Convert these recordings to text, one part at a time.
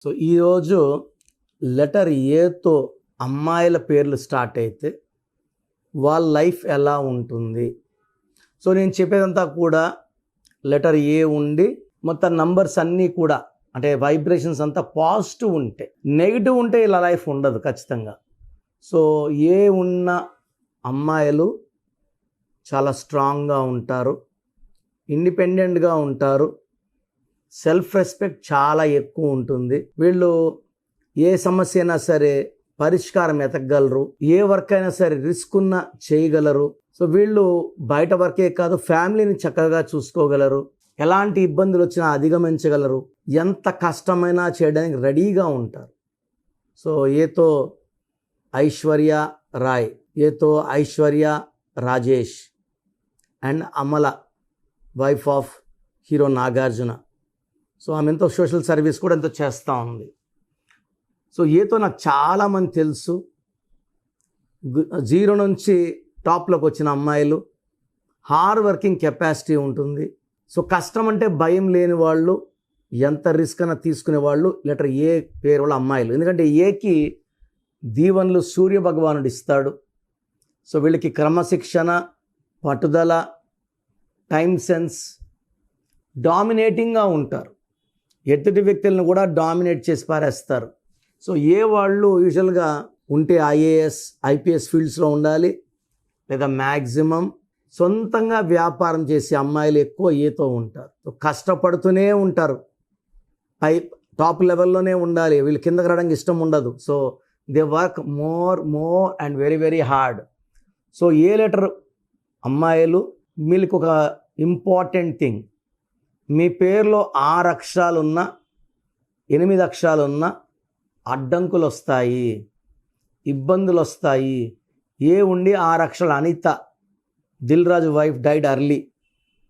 So ఈరోజు letter ఏతో అమ్మాయిల పేర్లు స్టార్ట్ అయితే వాళ్ళ లైఫ్ ఎలా ఉంటుంది. సో నేను చెప్పేదంతా కూడా లెటర్ ఏ ఉండి మొత్తం నంబర్స్ అన్నీ కూడా అంటే వైబ్రేషన్స్ అంతా పాజిటివ్ ఉంటే, నెగిటివ్ ఉంటే ఇలా లైఫ్ ఉండదు ఖచ్చితంగా. సో ఏ ఉన్న అమ్మాయిలు చాలా స్ట్రాంగ్గా ఉంటారు, ఇండిపెండెంట్గా ఉంటారు, సెల్ఫ్ రెస్పెక్ట్ చాలా ఎక్కువ ఉంటుంది. వీళ్ళు ఏ సమస్య అయినా సరే పరిష్కారం ఎతకగలరు, ఏ వర్క్ అయినా సరే రిస్క్ ఉన్న చేయగలరు. సో వీళ్ళు బయట వర్కే కాదు ఫ్యామిలీని చక్కగా చూసుకోగలరు, ఎలాంటి ఇబ్బందులు వచ్చినా అధిగమించగలరు, ఎంత కష్టమైనా చేయడానికి రెడీగా ఉంటారు. సో ఏతో ఐశ్వర్య రాయ్, ఏతో Aishwarya Rajesh and Amala, wife of hero Nagarjuna. So ఆమె ఎంతో సోషల్ సర్వీస్ కూడా ఎంతో చేస్తూ ఉంది. సో ఏతో నాకు చాలామంది తెలుసు, జీరో నుంచి టాప్లోకి వచ్చిన అమ్మాయిలు, హార్డ్ వర్కింగ్ కెపాసిటీ ఉంటుంది. సో కష్టం అంటే భయం లేని వాళ్ళు, ఎంత రిస్క్ అయినా తీసుకునే వాళ్ళు లెటర్ ఏ పేరు వాళ్ళ అమ్మాయిలు. ఎందుకంటే ఏకి దీవెనలు సూర్య భగవానుడు ఇస్తాడు. సో వీళ్ళకి క్రమశిక్షణ, పట్టుదల, టైం సెన్స్, డామినేటింగ్గా ఉంటారు, ఎదుటి వ్యక్తులను కూడా డామినేట్ చేసి పారేస్తారు. సో ఏ వాళ్ళు యూజువల్గా ఉంటే ఐఏఎస్ ఐపీఎస్ ఫీల్డ్స్లో ఉండాలి, లేదా మ్యాక్సిమం సొంతంగా వ్యాపారం చేసే అమ్మాయిలు ఎక్కువ ఏతో ఉంటారు. సో కష్టపడుతూనే ఉంటారు, పై టాప్ లెవెల్లోనే ఉండాలి, వీళ్ళు కిందకి రావడానికి ఇష్టం ఉండదు. So they work more and very very hard. So A letter అమ్మాయిలు, మీకు ఒక ఇంపార్టెంట్ థింగ్, మీ పేరులో 6 అక్షరాలున్నా 8 అక్షరాలున్నా అడ్డంకులు వస్తాయి, ఇబ్బందులు వస్తాయి. ఏ ఉండి 6 అక్షరాలు, Anitha Dil Raju wife died early.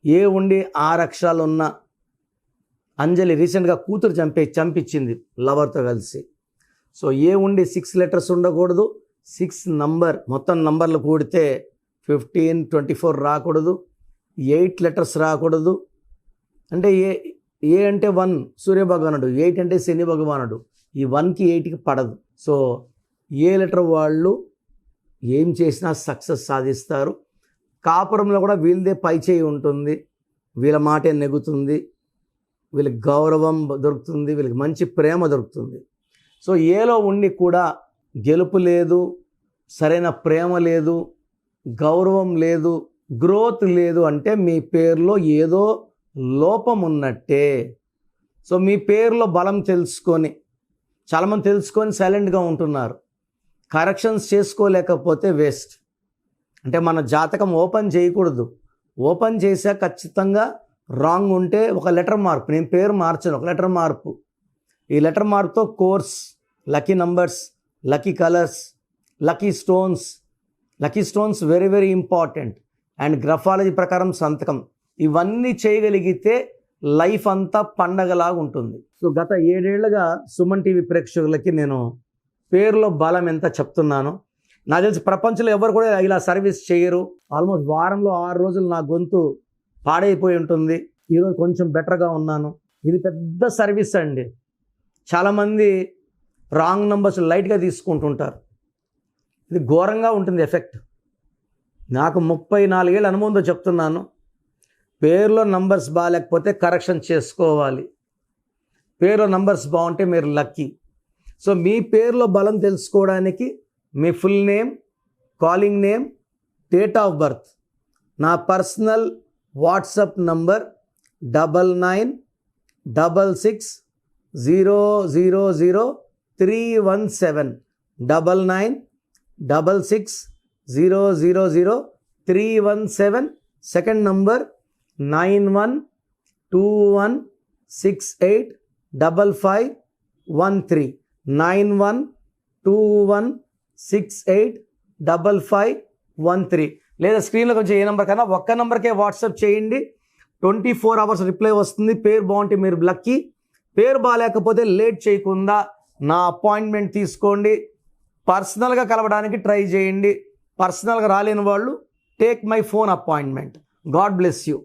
ఏ ఉండి 6 అక్షరాలు ఉన్న అంజలి రీసెంట్గా కూతురు చంపించింది లవర్తో కలిసి. సో ఏ ఉండి 6 లెటర్స్ ఉండకూడదు, 6 నంబర్ మొత్తం నంబర్లు కూడితే 15, 24 రాకూడదు, 8 లెటర్స్ రాకూడదు. అంటే ఏ అంటే 1 సూర్య భగవానుడు, 8 అంటే శని భగవానుడు. ఈ 1కి 8కి పడదు. సో ఏ లెటర్ వాళ్ళు ఏం చేసినా సక్సెస్ సాధిస్తారు. కాపురంలో కూడా వీళ్ళదే పై చేయి ఉంటుంది, వీళ్ళ మాటే నెగుతుంది, వీళ్ళకి గౌరవం దొరుకుతుంది, వీళ్ళకి మంచి ప్రేమ దొరుకుతుంది. సో ఏలో ఉండి కూడా గెలుపు లేదు, సరైన ప్రేమ లేదు, గౌరవం లేదు, గ్రోత్ లేదు అంటే మీ పేరులో ఏదో లోపం ఉన్నట్టే. సో మీ పేరులో బలం తెలుసుకొని, చాలామంది తెలుసుకొని సైలెంట్గా ఉంటున్నారు. కరెక్షన్స్ చేసుకోలేకపోతే వేస్ట్. అంటే మన జాతకం ఓపెన్ చేయకూడదు, ఓపెన్ చేసా ఖచ్చితంగా రాంగ్ ఉంటే ఒక లెటర్ మార్పు. నేను పేరు మార్చను, ఒక లెటర్ మార్పు. ఈ లెటర్ మార్పుతో course, lucky numbers, lucky colours, lucky stones very very important. And graphology ప్రకారం సంతకం, ఇవన్నీ చేయగలిగితే లైఫ్ అంతా పండగలాగా ఉంటుంది. సో గత 7 ఏళ్లుగా సుమన్ టీవీ ప్రేక్షకులకి నేను పేరులో బలం ఎంత చెప్తున్నాను. నాకు తెలిసి ప్రపంచంలో ఎవరు కూడా ఇలా సర్వీస్ చేయరు. ఆల్మోస్ట్ వారంలో 6 రోజులు నా గొంతు పాడైపోయి ఉంటుంది. ఈరోజు కొంచెం బెటర్గా ఉన్నాను. ఇది పెద్ద సర్వీస్ అండి. చాలామంది రాంగ్ నంబర్స్ లైట్గా తీసుకుంటుంటారు, ఇది ఘోరంగా ఉంటుంది ఎఫెక్ట్. నాకు 34 ఏళ్ళ అనుభవంతో చెప్తున్నాను. పేరులో నంబర్స్ బాగాలేకపోతే కరెక్షన్ చేసుకోవాలి, పేరులో నంబర్స్ బాగుంటే మీరు లక్కీ. సో మీ పేరులో బలం తెలుసుకోవడానికి మీ full name, calling name, date of birth, నా personal WhatsApp number 9966000317 9966000317. Second number 9121685513 9121685513. లేదా స్క్రీన్లో కొంచెం ఏ నెంబర్ కన్నా ఒక్క నెంబర్కే వాట్సాప్ చేయండి. 24 అవర్స్ రిప్లై వస్తుంది. పేరు బాగుంటే మీరు లక్కీ, పేరు బాగాలేకపోతే లేట్ చేయకుండా నా అపాయింట్మెంట్ తీసుకోండి. పర్సనల్గా కలవడానికి ట్రై చేయండి. పర్సనల్గా రాలేని వాళ్ళు take my phone appointment. God bless you.